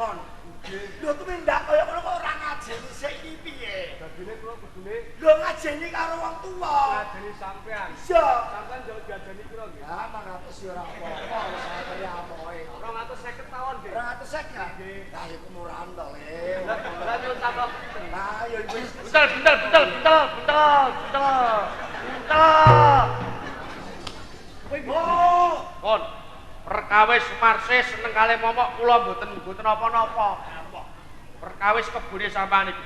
mon. Lho tumindak kaya ngono kok ora ngajeni sik iki piye? Dadine kula kudune Lho ngajeni karo wong tuwa. ngajeni sampean. Iya. Sampean jauh diajeni pira nggih? Ya 400 ya ora apa-apa, saya kaya amoe. 250 tahun nggih. 250 ya? Lah iku murahan to, Le. Lah nyuwun tambah pinten? Lah ya iku wis Bentel. Oh, Kon, perkawis Sumarse seneng kalih momok kula mboten apa-napa. Perkawis kebune sampean iki.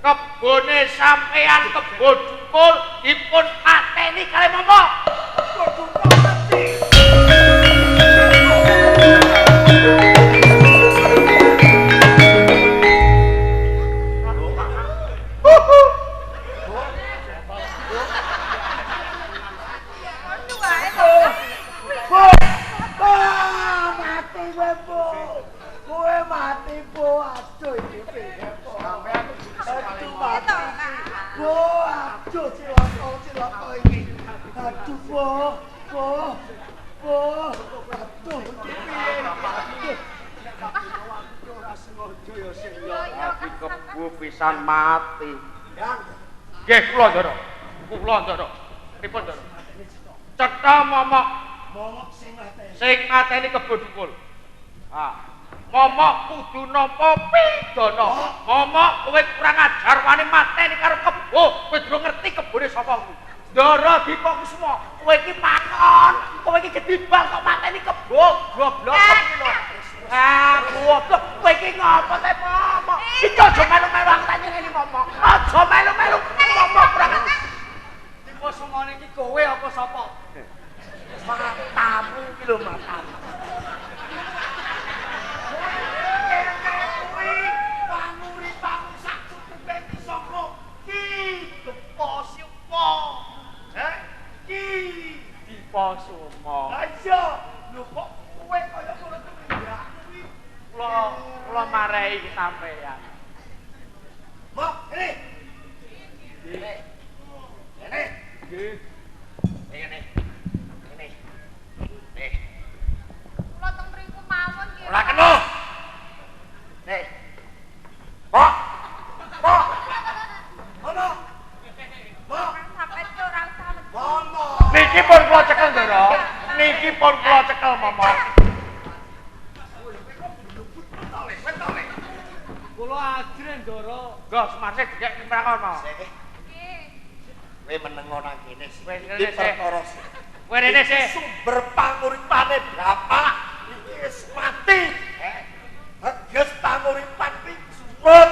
Kebune sampean kebon dukul dipun pateni kalih momok. kudu mati. Kebu pisan mati. Yang Nggih kula ndara. Pripun ndara? Cetha momok momok sing mateni. sing mateni kebon dukul. Momok kudu nampa pidana. Momok kowe kurang ajar wani mateni karo kebo, kowe durung ngerti kebone sapa kuwi. Ndara Dipakusuma, kowe iki pakon, kowe iki gedibal kok mateni kebo, goblok ngono. Goblok, kowe iki ngopo te momok? Iki aja melu-melu aku tak nyengeni momok. Aja melu-melu momok kurang ajar. Dipakusuma iki kowe apa sapa? Matamu iki lho matamu. Panguripamu sak cukupe iso kok. Ki Dipakusuma. Ki Dipakusuma. Lah iya, lho kok kowe kaya ngono tumindak kuwi. Kula marai sampeyan. Mok, ini. Ini. Nggih. Ini. Kula teng mriku mawon nggih. Ora kena. Nih. Mok. Ono. Mok. Sampai ora usah Momo. Niki pun kula cekel, Ndara. Niki pun kula cekel, momok. Kula ajren Ndara. Go Sumarse dikek mrangono. nggih. Kowe menengo nang kene sih. Wis Iki perkara sih. Kowe rene sih. Sumber panguripane bapak iki wis mati. Teges panguripan iki surut.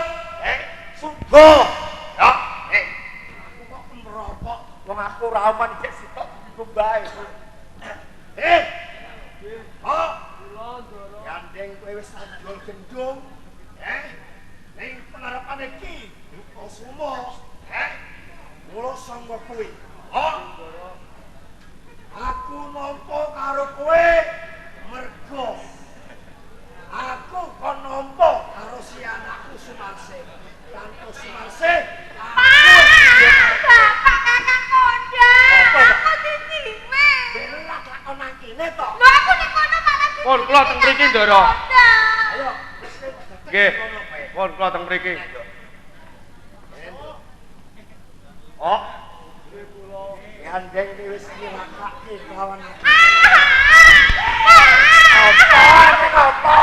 Sugo. Ya, aku kok merokok. Wong aku ora aman iki sitok kumbae. Oh, Kula Ndara. gandeng kowe wis jual gendung. Ning pengarepane iki Dipakusuma. Mula sangga kowe. Oh. Aku nampa karo kowe mergo aku kon nampa karo si anakku Sumarse. Tanpa Sumarse Bapak Kakang Kondang. Apa, Pak? Aku disiwe. belak lakon nang kene to. Lho aku ning kono malah disiwe. Pun kula teng mriki, Ndara. Ayo, wis Nggih. Pun kula teng mriki. Oh, gandeng iki wis nyilakake kawan aku. Apa?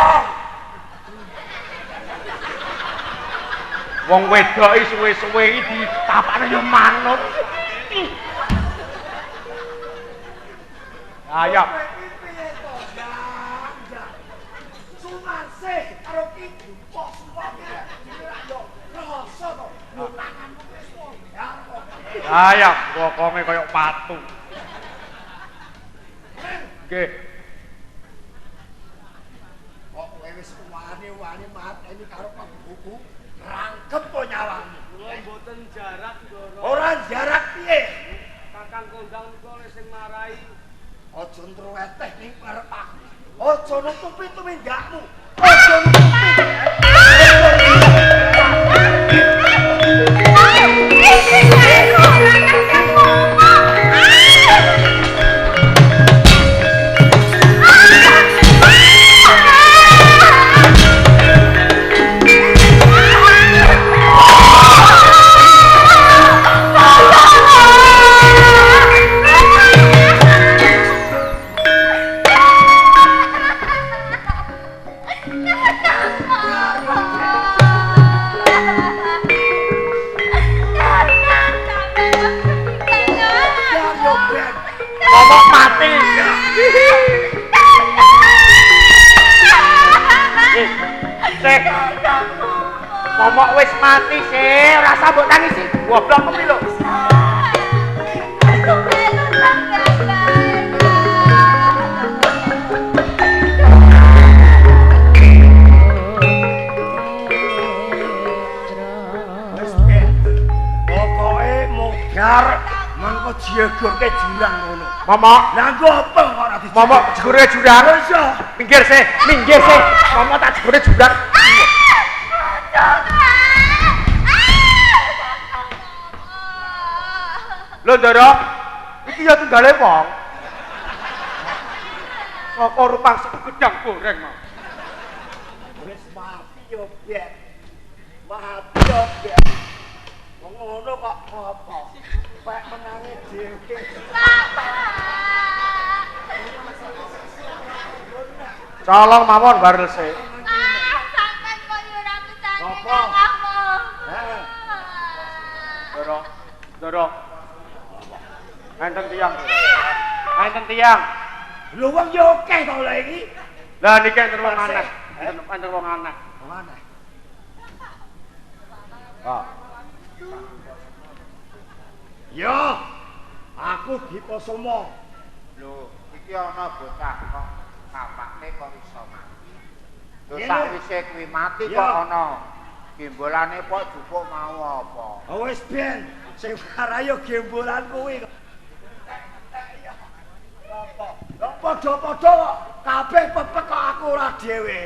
Wong wedok iki suwe-suwe iki ditapakne yo manut. Ayo. Piye to, Jang? Sumarse karo ki Dipakusuma iki yo rasa to. Lho tanganmu wis mondar kok. Ayo, bokonge kaya patu. Nggih. Kok kowe wis wani mateni karo pembuku rangkep kok nyawamu. Kula mboten jarak Ndara. Ora jarak piye? Kakang Kondang niku oleh sing marai. Aja nruweteh ning karep aku. Aja nutupi tumindakmu. Aja nutupi. Momok mati. Sik. Momok wis mati sih, ora usah mbok tangisi. Goblok kuwi lho. Mangko jegurke jurang ngono. Momok, Lah nggo apa kok ora dijegurke? momok jegure jurang. Iso. Minggir sih, minggir sih. Momok tak jegure jurang. Lho Ndara, iki ya tunggale wong. Saka rupang gedang goreng mau. Wis mati yo, Bet. Mati yo, Bet. Wong ngono kok apa? Pek menange dhewe. Colong mawon barel sih. Sampeyan kok yo ora kesane. Apa? Heh. Ndara, Ndara. Enten tiyang. Enten tiyang. Lho wong yo akeh to lho iki. Lah niki enten wong aneh. Enten wong aneh. Mana? Ah. Yo, aku Diposoma. Lho, iki ana bocah kok bapakne kok iso mati. Lho Iya. sakwise kuwi mati Iya. kok ana gembolane kok jupuk mau apa? Oh wis ben, sing karayo gembolan kuwi. Lho padha-padha kok kabeh pepek kok aku ora dhewe.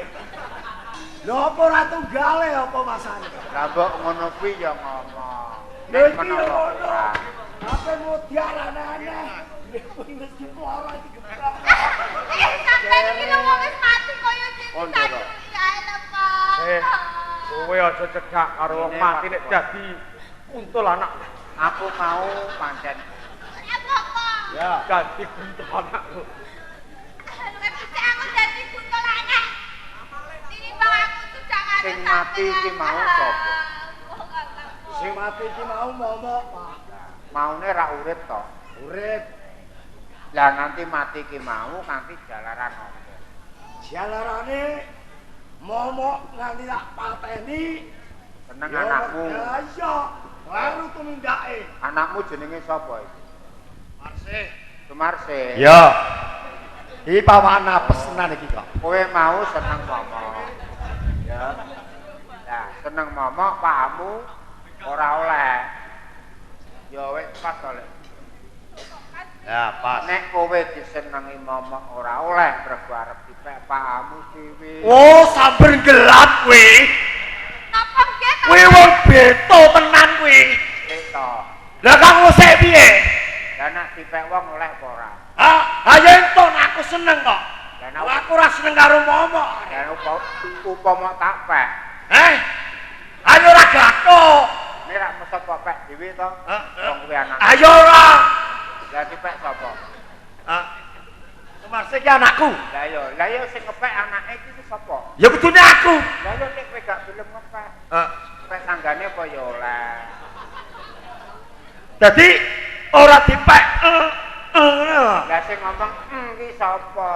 Lho apa ora tunggale apa masane? Lah mbok ngono kuwi ya ngomong. Lho Nek iki menawa ngono. ora, Apa mau diarane-aneh? Wis mesti ora iki. Sampeyan iki lho wong wis mati koyo Oh, dhewe Ndara. ya lho, Pak. Kowe aja cedhak karo wong mati nek dadi untul anak. aku mau pancen Apa-apa? Ya, dadi untul anak. Luwih becik aku dadi buntul anak. Sini bang aku tuh jangan Sing mati iki mau sapa? Sing mati iki mau momok, Pak. maune ra urip to. Urip Lah nanti mati ki mau kanthi jalaran apa? jalarane momok nganti tak pateni. Seneng Ya, anakmu. Ya iya, baru tumindake. Anakmu jenenge sapa iki? Marsih. Sumarse. Ya. Iki pawana pesenan iki kok. Kowe mau seneng momok. Ya. Nah, seneng momok pakmu ora oleh. Ya wis pas oleh. Ya, pas. Nek kowe disenengi momok ora oleh mergo arep dipek pakmu dhewe. Oh, sambar gelap kuwi. Napa nggih? Kuwi wong beto tenan kuwi. Sik to. Lah kamu sik piye? Lah nek dipek wong oleh apa ora? Ah, ayo enton aku seneng kok. Lah Lah nek aku ora seneng karo momok. Lah upama tak pek. Ayo ora gato. Nek ra mesot kok pek dhewe to. Wong kuwi anak. Ayo ora. Lah dipek sapa? Sumarse ki anakku. Lah yo sing ngepek anake iki sapa? Ya kudune aku. Lah yo nek kowe gak gelem ngepek, pek tanggane apa ya oleh. Dadi ora dipek. Lah sing ngomong ki sapa?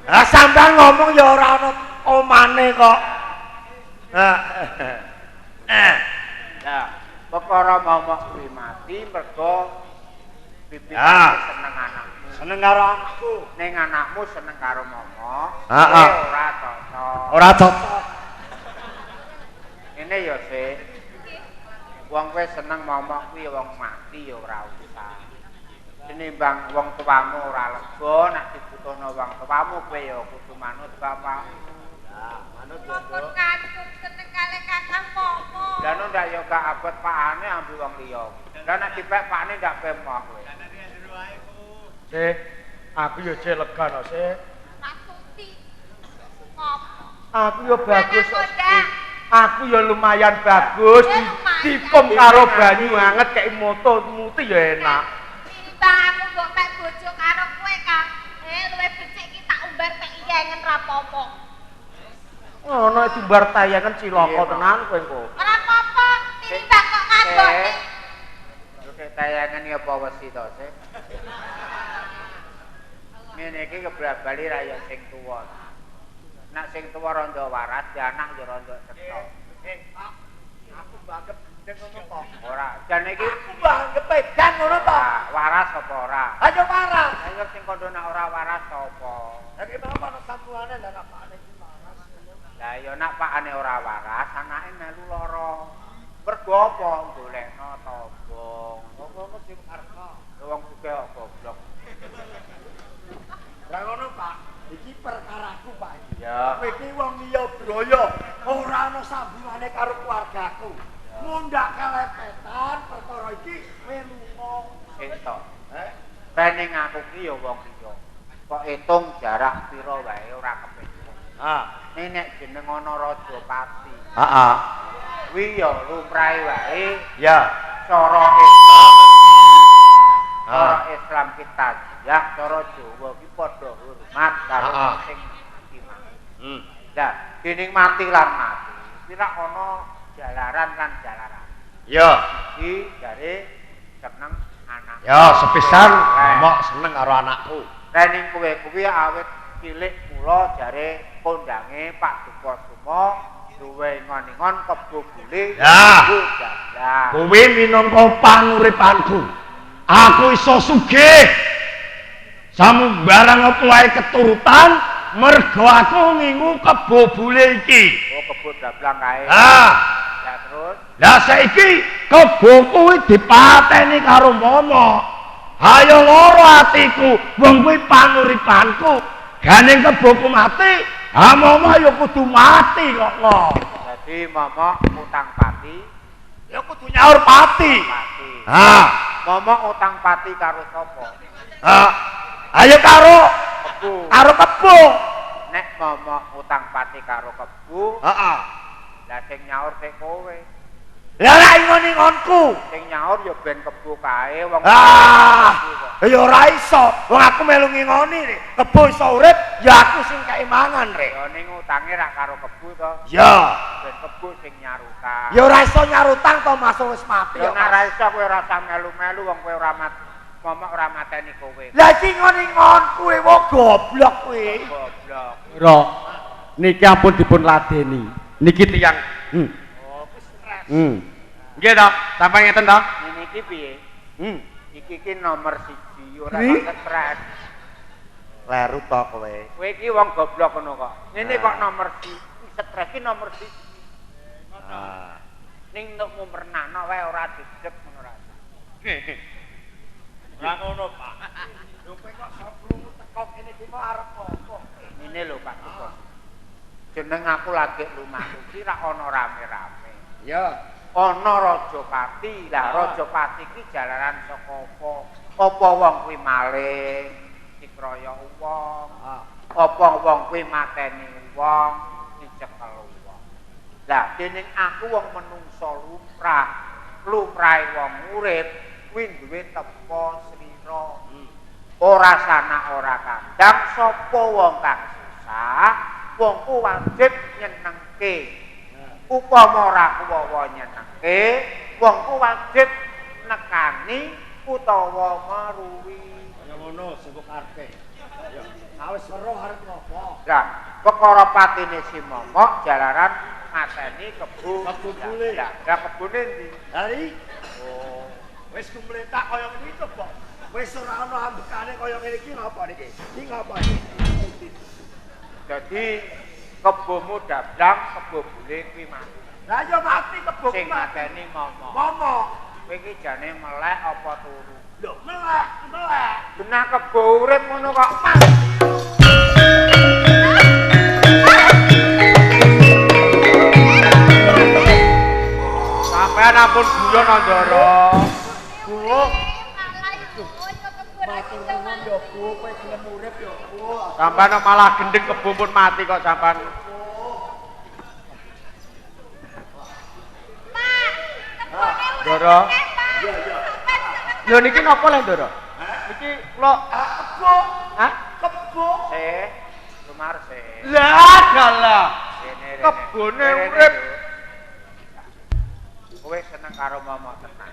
Lah sampean ngomong ya ora ana omane kok. Lah, perkara momok kuwi mati mergo bibit Ya. seneng anakmu. Seneng karo anakku. Ning anakmu seneng karo momok, Heeh. kowe ora cocok. Ora cocok. Ngene ya sik. Wong kowe seneng momok kuwi wong mati ya ora usah. Tinimbang wong tuamu ora lega nek dibutuhno wong tuamu kowe ya kudu manut bapakmu. Manut Mumpun kacung seneng kali kakang Momo. Lah nek ndak ya gak abot pakane ambu wong liya. Lah nek dipek pakane ndak pemoh kowe. Sih, aku yo jek lega no sih. Masuti. Ngopo? Aku yo bagus kok. Kondang. Aku yo lumayan bagus Ya, lumayan. dikum karo banyu anget kayak moto muti yo enak. Ini bang aku mbok mek bojo karo kowe Kang. Luwih becik ki tak umbar pek iyengen rapopo. ngono tumbar tayangan cilaka tenan kowe engko. Ora apa-apa, tinimbang kok ngagone. Oke, tayangan ya apa wesi to, Sik? Ngene iki kebrabali raya sing tuwa. Nek sing tuwa rondo waras, ya anak ya rondo cetha. Pak, aku banget gendeng ngono to. Ora, jan iki Aku banget pedan ngono to. waras apa ora? Ayo parah. Ayo sing kondo nek ora waras sapa? Lagi kenapa ana sambungane lah nak pakane iki waras. Lah ya nek pakane ora waras, anake melu lara. Mergo apa? Golekno tobong. Ngono sing arep. Wong sugih kok goblok. Lah ngono, Pak. Iki perkaraku, Pak. Ya. Kowe iki wong liya broyo, ora ana sambungane karo keluargaku. Mundak kelepetan perkara iki melunga. Entok. Pening aku ki ya wong liya. Kok hitung jarak pira wae ora kepetung. Nek jeneng ana Rajapati. Heeh. Kuwi ya lumrahe wae Ya. cara Islam. Cara Islam kita ya, cara Jawa ki padha hormat karo sing mati. Lah, dening mati lan mati. Kira ana jalaran lan jalaran. Ya. Iki jare seneng anak. Ya, sepisan mok seneng karo anakku. Training kowe kuwi awit cilik kula jare kondange Pak Dukusuma duwe ngon-ngon kebo bule Ya. jajah. Kowe minangka panguripanku. Aku iso sugih. Samu barang apa wae keturutan mergo aku ngingu kebo bule iki. Oh, kebo dablang kae. Ya terus Lah saiki kebo kuwi dipateni karo Momo. Ayo loro atiku, wong kuwi panguripanku. Gandeng keboku mati, Momo ya kudu mati kok. jadi momok utang pati, Ya kudu nyaur pati. pati. Ha. Momok utang pati karo sapa? Ayo karo Kebo. kebo. Nek momok utang pati karo kebo, Heeh. lah sing nyaur sik kowe. Lah ra ingon-ingonku. Sing nyaur ya ben kebo kae wong. Ya ora iso. Wong aku melu ngingoni rek. Kebo iso urip, ya aku sing keimangan rek. Ya ning utange ra karo kebo to. Ya. Ben kebo sing nyarutan. Ya ora iso nyarutang to Mas wis mati Ya ya. nek ra iso kowe ora usah melu-melu wong kowe ora momok ora mateni kowe. Lah iki ngon-ngon kuwi wong goblok kuwi. Goblok. Ro. Niki ampun dipun ladeni. Niki tiyang. Oh, wis stres. Nggih to, sampeyan ngeten to? Ini iki piye? Iki ki nomor 1 ora Ri? kok stres. Leru to kowe. Kowe iki wong goblok ngono kok. Ngene kok nomor 1. Stres ki nomor 1. Ning entukmu pernahno wae ora didek ngono ra. Lah ngono, Pak. Lho kowe kok sebelum teko kene iki mau arep apa? Ini lho Pak Dukus. Jeneng aku lagi lumaku ki ra ana rame-rame. Ya. Ana Rajapati. Lah Rajapati ki jalaran saka apa? Apa wong kuwi maling, dikroyok wong. Apa wong kuwi mateni wong, dicekel wong. Lah dening aku wong menungso lumrah, lumrahe wong urip kuwi duwe tepa slira. Ora sanak ora kandang sapa wong kang susah, wong ku wajib nyenengke. Upama ora kuwawa nyenengke, wong ku wajib nekani utawa meruwi. Kaya ngono sing karepe. Ya. Awis weruh arep ngopo? Lah, perkara patine si momok jalaran mateni kebo. Kebo bule. Lah, kebone ndi? Dari Oh, wis kumletak kaya ngene iki kok. Wis ora ana ambekane kaya ngene iki ngapa niki? Iki ngapa iki? jadi kebomu dablang, kebo bule kuwi mati. Lah ya mati kebo Sing mati. mateni momok. Momo. Kowe iki jane melek apa turu? Lho, melek. Benah kebo urip ngono kok. Sampeyan ampun guyon Ndara. Kula Malah iku kaya kebon matur nuwun ya Bu, kowe gelem urip ya Bu. Sampeyan malah gendeng kebo pun mati kok sampean. Ndara. Iya, iya. Lho niki napa le Ndara? Niki kula Kebo. Hah? Kebo. Lumar se. Lah dalah. Kene kebone urip. Kowe seneng karo momok tenan.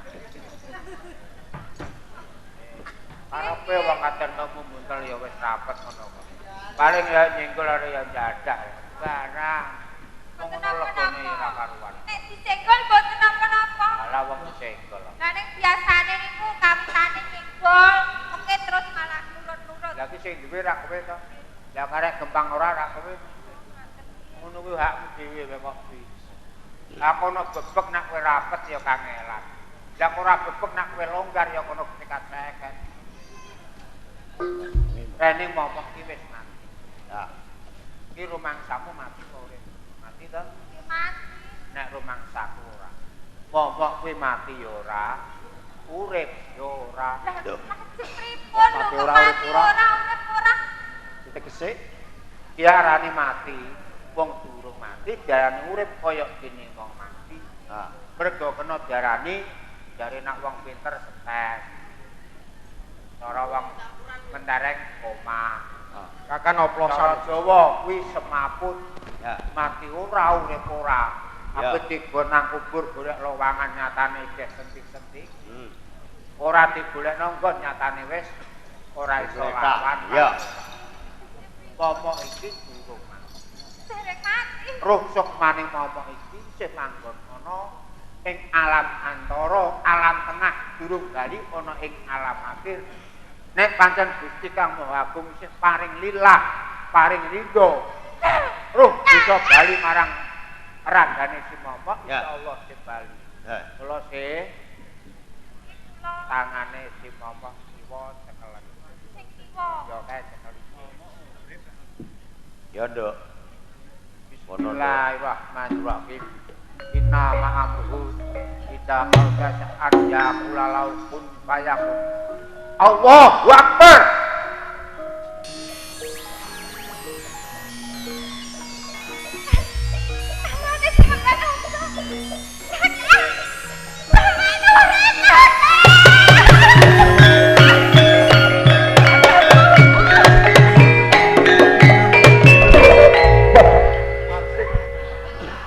Karepe wong katenemu muntel ya wis rapet ngono kok. Paling ya nyenggol arek ya jadak. Barang Mboten ngono legone ora napa-napa. karuan. Nek disenggol mboten napa-napa. Ala wong disenggol. Lah nek biasane niku kapitane nyenggol, mengke terus malah nurut-nurut. Lah ki sing duwe ra kowe to. Lah karek gempang ora ra kowe. Ngono kuwi hakmu dhewe kok bisa. Lah kono bebek nek kowe rapet ya kangelan. Lah ora bebek nek kowe longgar ya kono sekat seket. Rene momok ki wis mati. Ya. Ki rumangsamu mati kok urip. Mati to? Mati. Nek rumangsaku ora. Momok kuwi mati ya ora. Urip ya ora. Lah lajeng pripun lho Mati kok ora, mati urip ora. ora urip ora? Tegese Diarani mati. Wong durung mati diarani urip kaya dene wong mati. ha Mergo kena diarani jare nek wong pinter stres. Cara wong mendareng koma. Kakan Cara oplosan. Jawa kuwi semaput. ya Mati ora urip ora. Ya. Apa digon nang kubur golek lowangan nyatane isih sentik-sentik. hmm Ora digolek nonggon nyatane wis ora iso lawan. ya Momok iki durung mati. Dereng mati. Rusuk maning momok iki isih manggon ana ing alam antara, alam tengah durung bali ana ing alam akhir. Nek pancen Gusti Kang Maha Agung isih paring lillah, paring ridho. Ruh bisa bali marang ragane si momok, Ya. insyaallah sih bali. ha Kula sih tangane si momok kiwa cekelen. Sing kiwa. Yo kae cekel iki. ya nduk Bismillahirrahmanirrahim. Inna ma'amruhu idza qala sa'an yaqula lahu kun fayakun. Allahu Akbar. Amane sampeyan opo?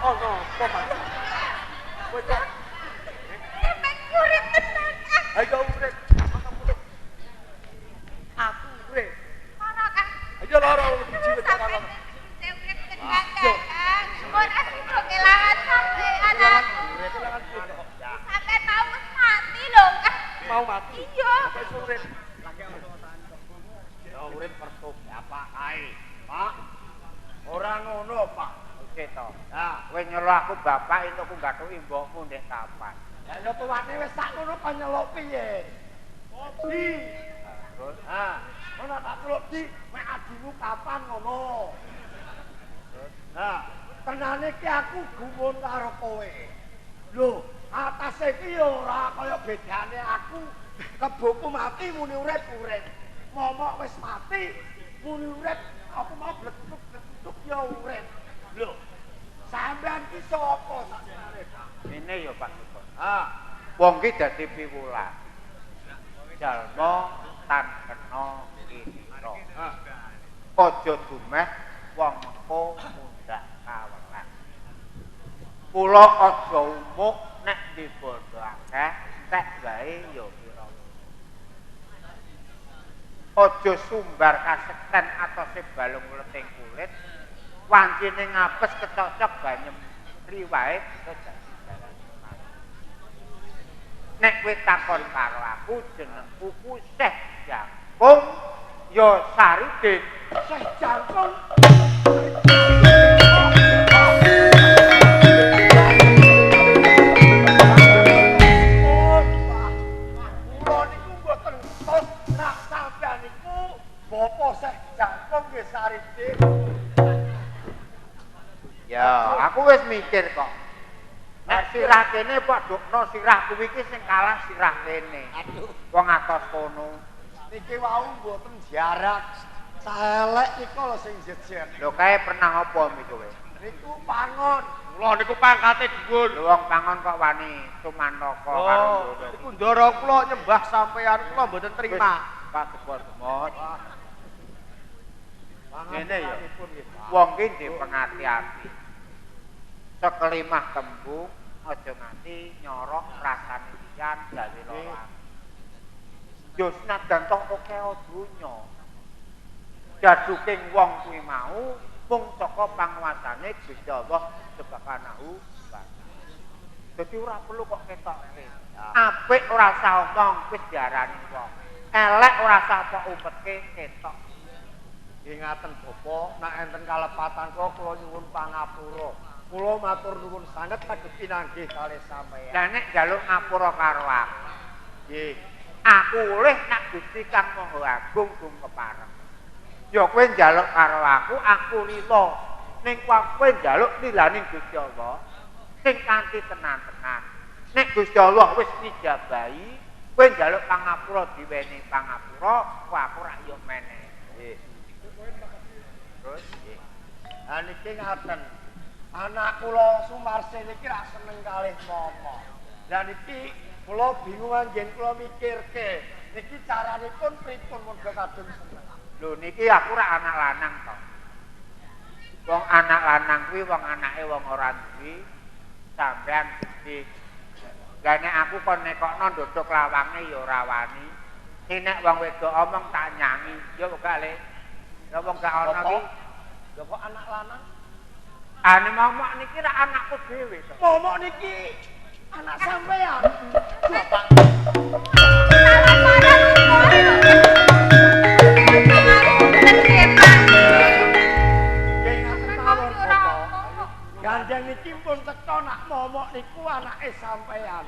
Ono apa, Mas? Kowe kok Sampeyan urip tenan. ayo urip. Aku urip. Ono kan. Ayo lara biji wis ora lara. Saya urip tenan kan. Ora sida kelangan sampeyan aku. Sampeyan mau wis mati lho kan. Mau mati. Iya. Apa iso urip? ya urip perso apa kae Pak ora ngono Pak Oke to. ha Kowe nyelok aku bapak itu aku gathuki mbokmu ndek kapan. ya yo tuwane wis sak ngono kok nyeluk piye Di Terus ha ngono tak celuk di mek adimu kapan ngono ha tenane ki aku gumun karo kowe lho atase ki yo ora kaya bedane aku keboku mati muni urip momok wis mati muni urip apa mau bletuk yo urip lho sampean ki sapa sakjane Pak ini yo Pak Sukon. ha Wong ki dadi piwulan. Jalma tan kena kira. ha Aja dumeh wong mengko mundak kawelan. Kula aja umuk nek di bondo akeh, tek wae ya kira. Aja sumbar kasekten atose balung leting kulit, wancine ngapes kecocok banyem riwae kejadi jalan. Nek kowe takon karo aku jenengku ku Syekh Jangkung ya Saridin. Syekh Jangkung Oh, Pak. Kula niku mboten tos nak sampeyan niku Bapak Syekh Jangkung nggih Saridin. Ya, aku wis mikir kok. Nek sirah kene padukno sirah kuwi iki sing kalah sirah kene. Aduh, Wong atos kono. niki wau mboten jarak. Saelek niku lho sing jejer. Lho kae pernah apa mi kowe? Niku pangon. Kula niku pangkate dhuwur. Lho wong pangon kok wani sumantaka karo Oh, ndono. iku ndara kula nyembah sampeyan kula mboten trima. Pak Sepur Semut. Pangan Ngene ya. panganipun nggih, Pak. Wong ki ndek pengati-ati. sekelimah tembung aja nganti nyorok rasane liyan gawe lara. Yo senajan tok keo donya. Jaduking wong kuwi mau mung saka panguwasane Gusti Allah subhanahu wa taala. Dadi ora perlu kok ketokke. Apik ora usah omong wis diarani wong. Elek ora usah kok umpetke ketok. Nggih ngaten Bapak, nek enten kalepatan kula nyuwun pangapura. Kula matur nuwun sanget saged pinanggih kalih sampeyan. Lah nek njaluk ngapura karo aku. Nggih. Aku oleh nak Gusti Kang Maha Agung gung kepareng. Ya kowe njaluk karo aku lila. Ning kowe njaluk nilaning Gusti Allah sing kanthi tenan-tenan. Nek Gusti Allah wis nijabahi, kowe njaluk pangapura diweni pangapura, kok aku ra yo meneh. Nggih. Terus nggih. Ha niki ngaten. Anak kula Sumarse niki ra seneng kalih momok. Lah niki kula bingung anjen kula mikirke. Niki caranipun pripun mergo kadung seneng. Lho niki aku ra anak lanang to. Wong anak lanang kuwi wong anake wong ora duwe sampean iki. Lah nek aku kon nekokno ndodok lawange ya ora wani. Nek wong wedok omong tak nyanyi, ya kok gak le. Ya wong gak ana iki. Lho kok anak lanang? Ane momok niki ra anakku dhewe to. Momok niki anak sampean. Bapak. Gandeng niki pun teka nak momok niku anake sampean.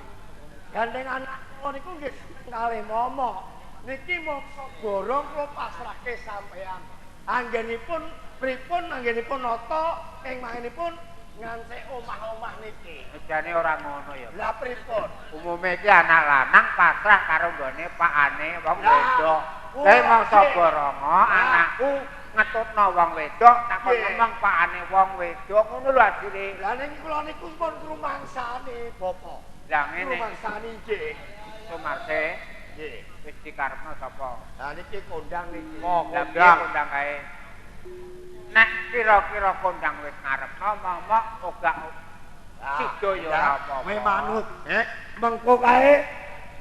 Gandeng anak kula niku nggih kalih momok. Niki mongso borong kula pasrahke sampean. Anggenipun pripun anggenipun nata ing mangenipun ngansik omah-omah niki. Jane ora ngono ya. Lah pripun? Umume iki anak lanang pasrah karo nggone pakane wong wedok. Kae mangsa borongo anakku ngetutno wong wedok takon ngomong pakane wong wedok ngono lho adine. Lah ning kula niku pun rumangsane Bapak. Lah ngene. Rumangsane nggih. Sumarse Nggih. wis dikarepno sapa? Lah niki kondang niki. Kondang kae. Nek kira-kira kondang wis ngarepno momok ogak sida ya ora apa-apa. Kowe manut, mengko kae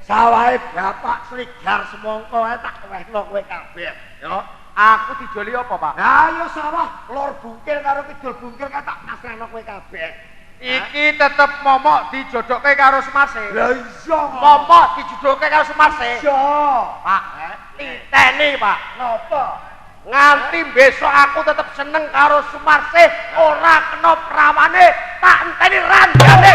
sawahe bapak sligar semongko ae tak wehno kowe kabeh, ya. Aku dijoli apa, Pak? Lah ya sawah lor bungkil karo kidul bungkil kae tak pasrahno kowe kabeh. Iki tetep momok dijodokke karo Sumarse. Lah iya. Momok dijodokke karo Sumarse. Iya. Pak, titeni, Pak. Napa? Nganti besok aku tetep seneng karo Sumarse, ora kena prawane, tak enteni randane.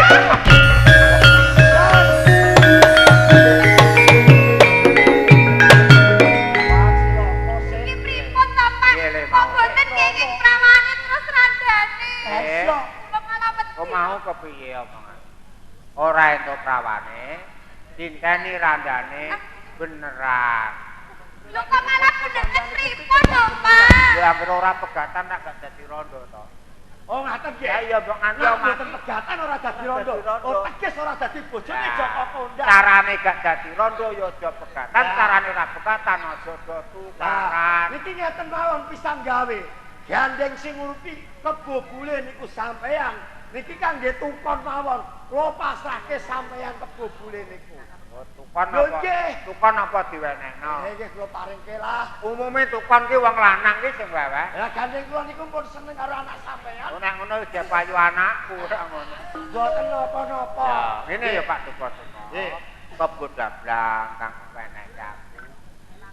Iki pripun to, Pak? Kok boten kenging prawane terus randane? Iya. Pengalaman. Kok mau kepiye omongan? Ora entuk prawane, dinteni randane beneran. Lho kok malah beneran pripun to, Pak? Ya anggere ora pegatan nak gak dadi rondo to. Oh ngaten nggih. Ya iya mbok nganti Nek omah. mboten pegatan ora dadi rondo. Oh teges ora dadi bojone Joko Kondang. Carane gak dadi rondo ya aja pegatan, carane ora pegatan aja do tukaran. Niki ngeten mawon pisang gawe. Gandeng sing ngurupi kebo bule niku sampean. Niki kangge tukon mawon. Kula pasrahke sampean kebo bule niku. Oh, tukon Lho, apa? nggih. Tukon apa diwenehno? Nggih kula paringke lah. Umume tukon ki wong lanang ki sing wewe. Lah gandeng kula niku pun seneng karo anak sampean. Oh, nek ngono wis payu anakku ora ngono. Mboten napa-napa. Ya, ngene ya Pak Tukon. Nggih. Kebun dablang kang wenehi aku.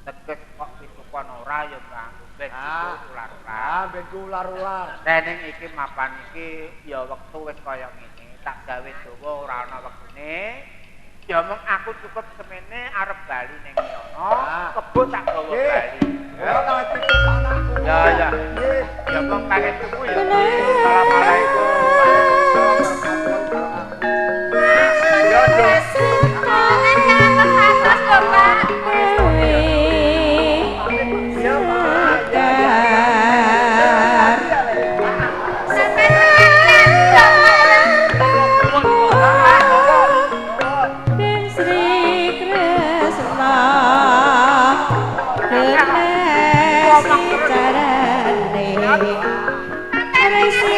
Teges kok ditukon ora ya Bang. Ben ular-ular. Ben ular-ular. Dening iki mapan iki ya wektu wis kaya ngene. Tak gawe dawa ora ana wektune. Ya mung aku cukup semene arep bali ning kono. Kebun tak gawa bali. Ya tak pikir anakku. Ya ya. Nggih. Ya mung kangge tuku ya. Assalamualaikum. Ya yo. Ya Pak. Sri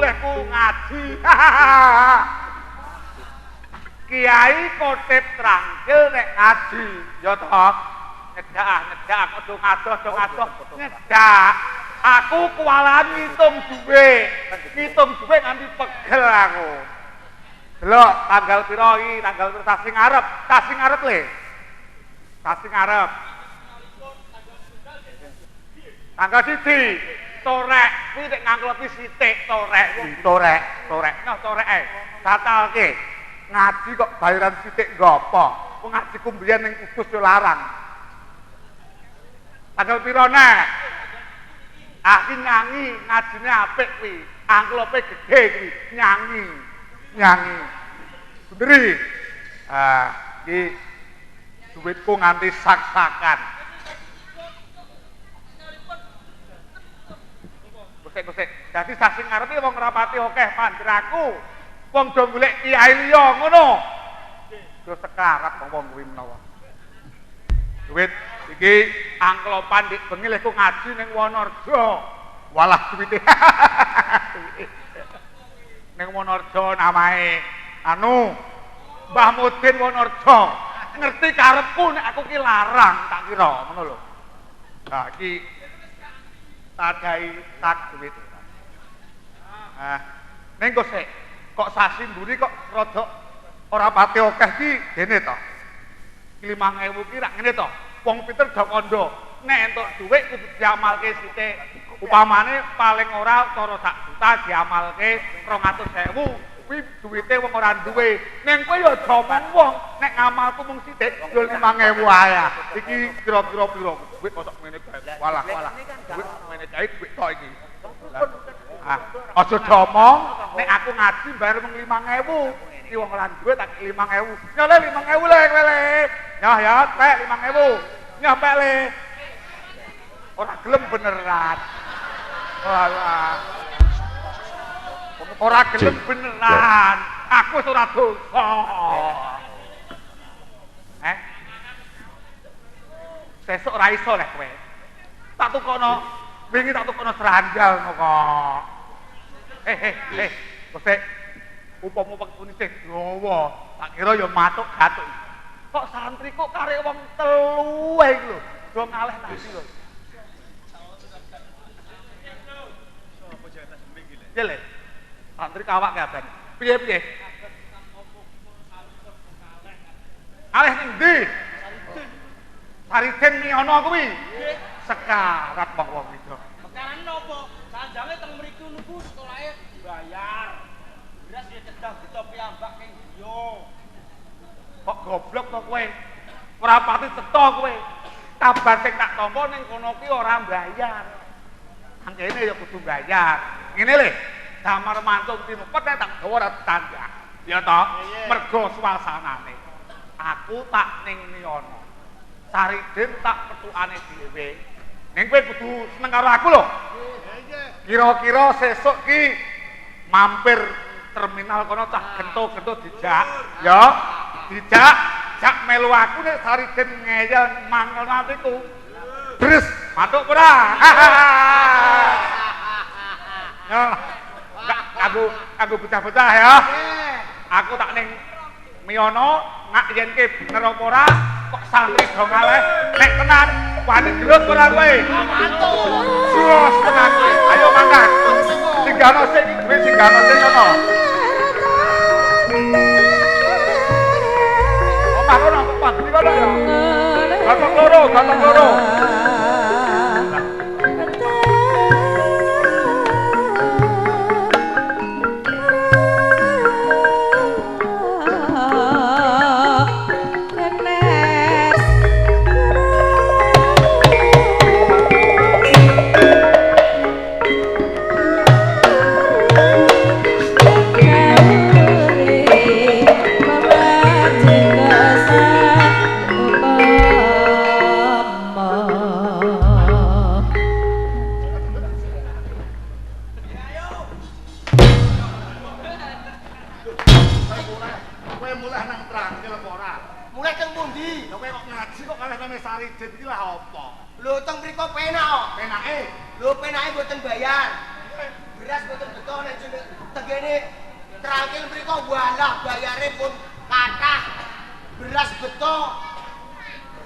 mulihku ngaji. Kiai kotip trangkil nek ngaji, ya toh. Nyedak kudu ngadoh nyedak. Aku kuwalahan ngitung duwe nganti pegel aku. Delok tanggal pira iki? Tanggal pira sasi ngarep le. Sasi ngarep. Tanggal 1 torek kuwi nek ngangklepi sithik torek. Nah toreke. Batalke. Ngaji kok bayaran sithik nggo apa? Wong ngaji ku mbiyen ning kudus yo larang. Tanggal pira nek? Iki nyanyi ngajine apik kuwi. Angklepe gedhe kuwi, nyanyi. Benderi. Iki duitku nganti sak-sakan. Gosek. Dadi sasi ngarepe wong rapati akeh pandiraku. Wong do golek kiai liya ngono. Do sekarat wong kuwi menawa. Duit iki angklopan dik bengi lek ngaji ning Wonorejo. Walah duwite. Ning Wonorejo namae Mbah Mudin Wonorejo. Ngerti karepku nek aku ki larang tak kira ngono lho. Nah iki tadai tak duit. Ning kok sasi mburi kok rada ora pati akeh ki dene to. 5.000 ki rak ngene to. Wong pinter do kandha. Nek entuk dhuwit kudu diamalke sithik. Upamane paling ora cara sak juta diamalke 200.000. Kuwi duwite wong ora duwe. Ning kowe ya aja wong nek ngamalku mung sithik yo 5.000 ae. Iki kira-kira pira? Duwit kosok ngene kae. Walah. Duwit ngene kae duwit tok iki. Aja domong nek aku ngaji bayar mung 5.000. Iki wong ora duwe tak 5.000. Nyole 5.000 le kowe le. Nyah ya, pek 5.000. Nyah pek le. Ora gelem beneran. Walah. Ora gelem beneran. Aku wis ora dosa. Sesuk ora iso leh kowe. Tak tukono, wingi tak tukono serandal kok. Gosek. Upama wektu sing dawa, tak kira ya matuk gatuk. Kok santri kok karek wong 3 ae iki lho. Do ngaleh tadi lho. Jele. Santri kawak kabeh. Piye? Aleh ning ndi? Sariten miono kuwi. Sekarat wong itu. Mekaran nopo? Sanjange teng mriku niku sekolahe bayar. Beras ya cedak kita piyambak keng yo. Kok goblok to kowe? Ora pati cetha kowe. Kabar sing tak tampa ning kono ki ora mbayar. Angkene ya kudu bayar. Ngene lho, damar mantung tinupet tak gawa ora tangga. Ya toh, mergo suasanane. Aku tak ning miono. Saridin tak petukane dhewe. Ning kowe kudu seneng karo aku lho. Kira-kira sesuk ki mampir terminal kono cah gento-gento dijak. Ya, jak melu aku nek Saridin ngeyel mangkel nantiku. Bres, matuk ora? Ya. Aku bocah-bocah ya. Aku tak ning miono ngak yen ki bener apa ora kok santri do ngaleh nek tenan wani gerut ora kowe. Terus tenan kowe. Ayo mangkat. Singgano sik iki singgano sik kono. Omah kono pagi kono ya. Gatok loro. Lho, penake mboten bayar. Beras mboten beto nek tegene Trangkil mriko walah bayare pun kathah. Beras beto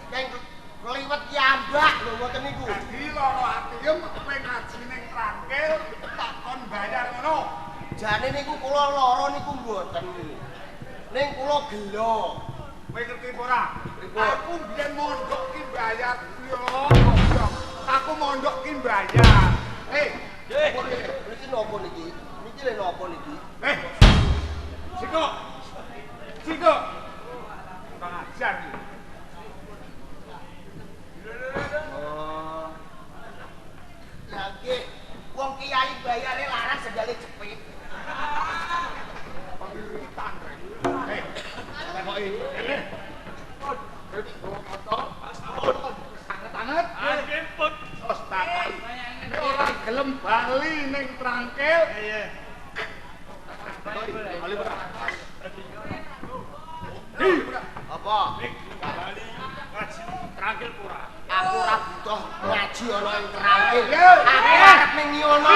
keng kliwet kiambak lho ngoten niku. Dadi lara ati kowe ngaji ning Trangkil tak kon bayar ngono. Jane niku kula lara niku mboten. Ning kula gelo. Kowe ngerti apa ora? Aku biyen mondok ki bayar yo goblok. Aku mondok ki bayar. Iki nopo niki? Niki lho nopo niki? Siko. Siko. Bang ajar iki. Oh. Ya nggih, wong kiai bayare larang sendale cepet. Pangiritan. Anget-anget. Jemput. Tos takon. Ora gelem bali ning Trangkil. Iya. Bali ora. Apa? Bali ngaji Trangkil pura. Aku ora butuh ngaji ana ing Trangkil. Yo. Aku arep ning ngono.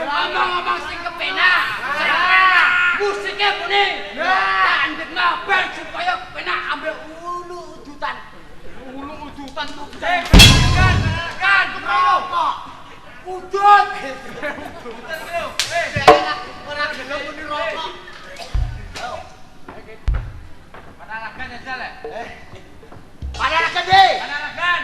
Ngomong-ngomong sing kepenak. Musiknya bunyi. Tandekna bel supaya kepenak ambil ulu udutan. Ulu udutan tuh. Kan, rokok. Udut. Udut lho. Ora gelem muni rokok. Panalagan aja le. Panalagan deh. Panalagan.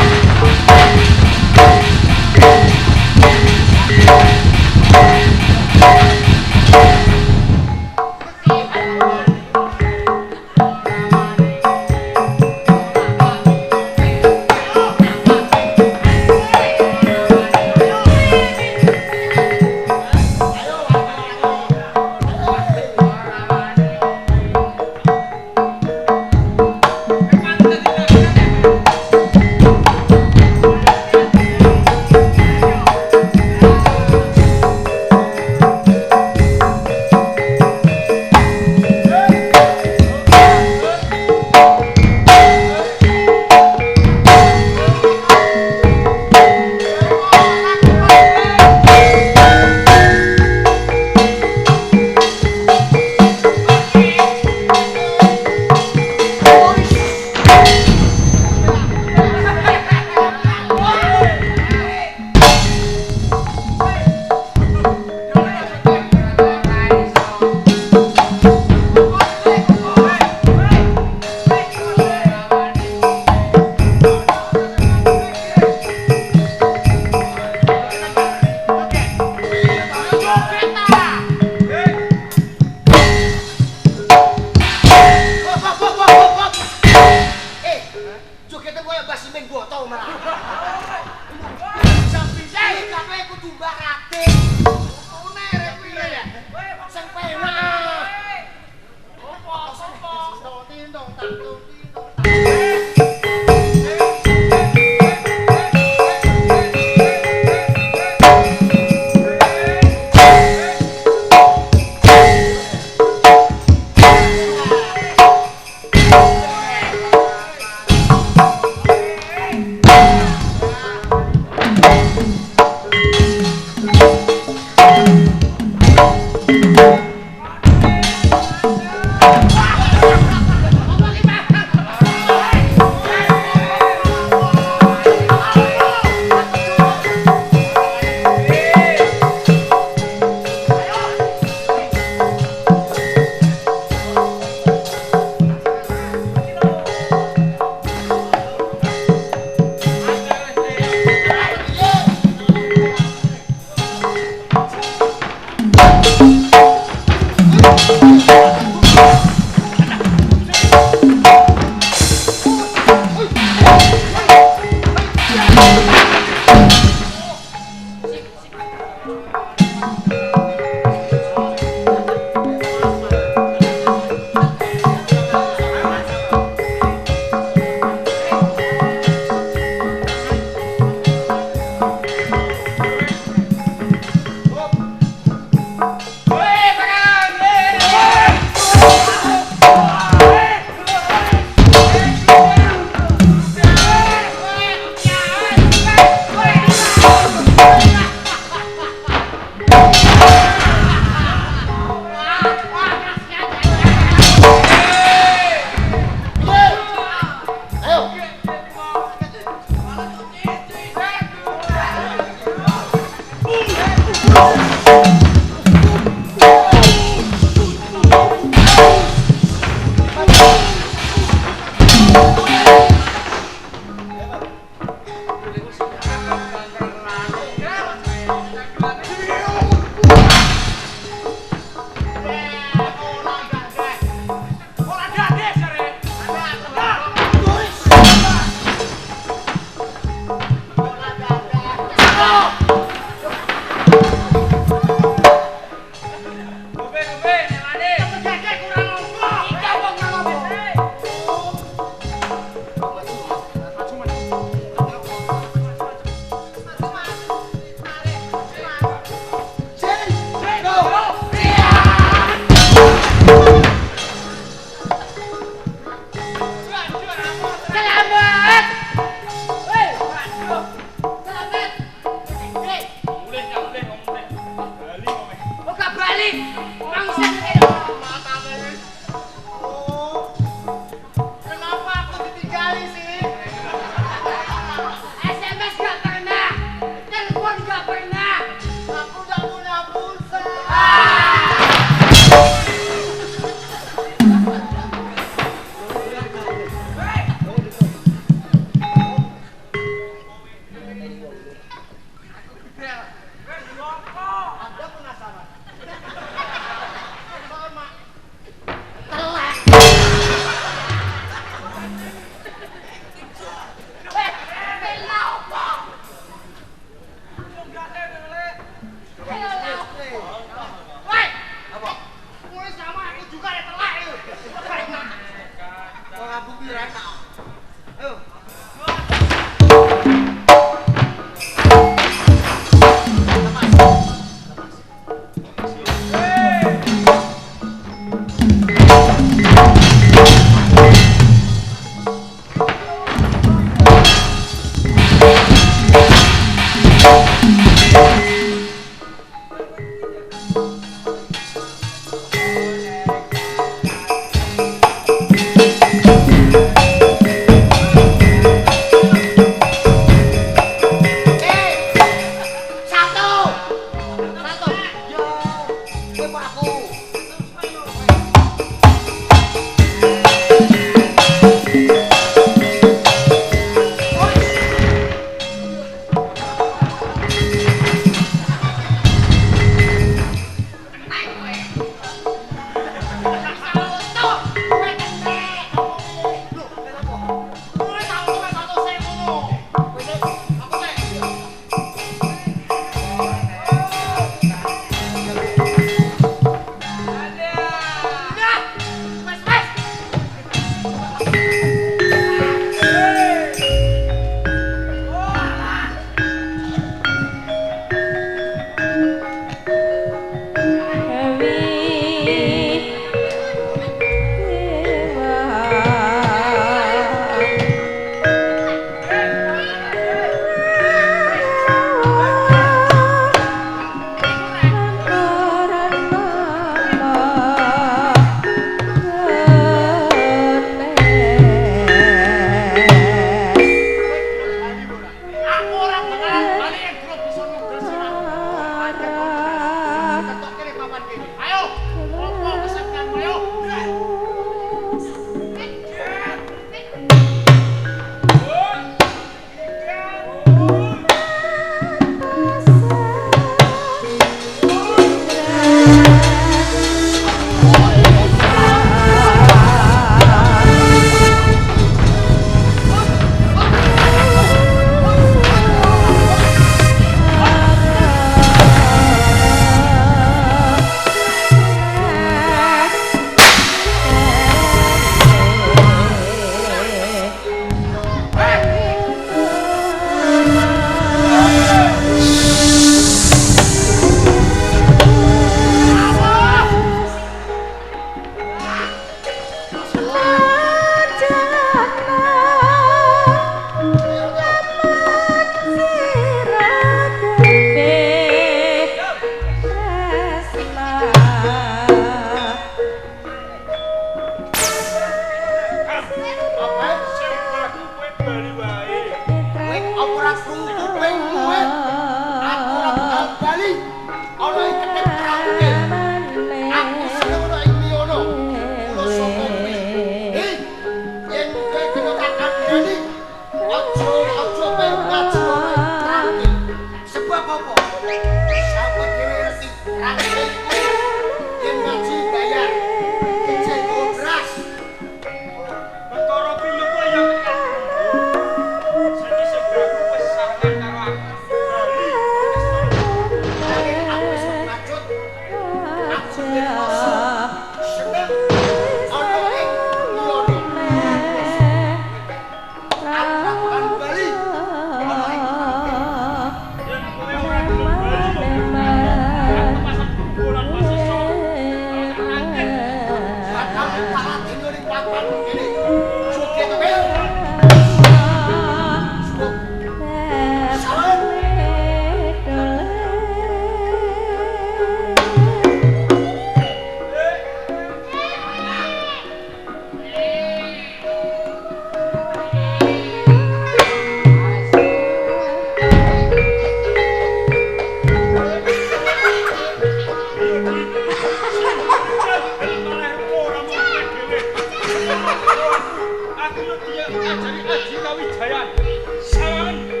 aku yo diajari Aji Kawijayan. Sawangen.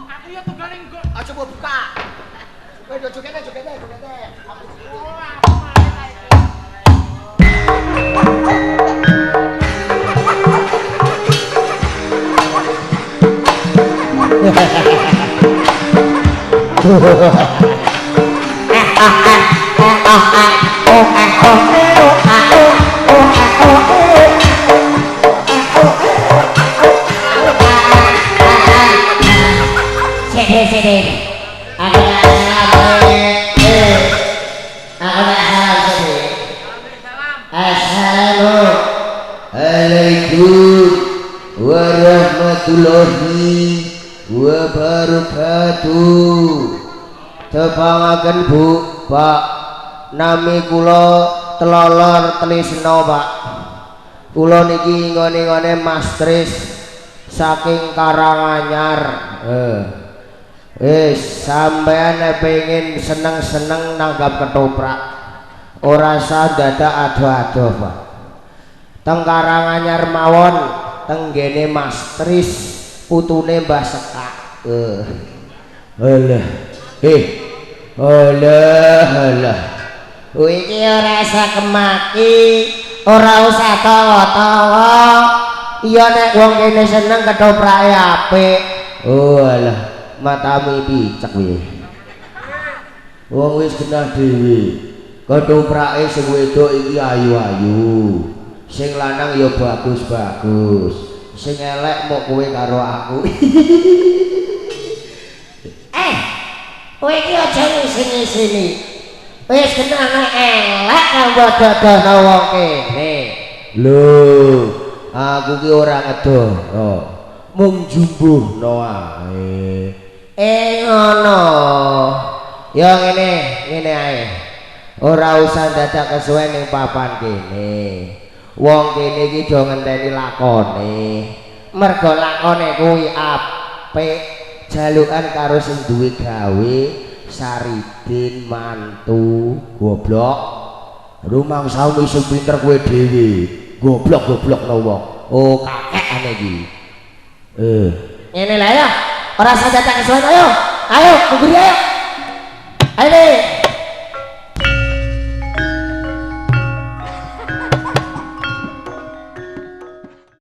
Aku ya tunggale engko. Aja mbok buka. Kowe do jogete. Sini. Aku Assalamualaikum warahmatullahi wabarakatuh. Tepangaken Bu, Pak. Nami kula Telolor Tlisna, Pak. Kula niki ngene-ngene Mas Tris saking Karanganyar. Sampean pengen seneng-seneng nanggap ketoprak, ora usah dadak adoh-adoh, Pak. Teng Karanganyar mawon, tenggene Mas Tris putune Mbah Sekak. Alah. Kowe iki ora usah kemaki, ora usah tawa-tawa. Iya nek wong kene seneng ketoprake apik. Oh alah. Matamu picek piye. Wong wis genah dhewe. Kethoprake sing wedok iki ayu-ayu. Sing lanang ya bagus-bagus. Sing elek mok kowe karo aku. Kowe iki aja ngisi-ngisini. Wis genah nek elek kanggo dodono wong kene. Lho, aku ki ora ngedono. Mung jumbuhno ae. Ngono. Ya ngene ae. Ora usah dadak kesuwen ning papan kene. Wong kene iki do ngenteni lakone. Mergo lakone kuwi apik, jalukan karo sing duwe gawe, Saridin mantu. Goblok. Rumangsamu sing pinter kowe dhewe. Goblok-goblokno wong. Oh, kakekane iki. Ngene lah ya. Ora usah dadak kesuwen ayo. Ayo, kumpul ayo. Ayo.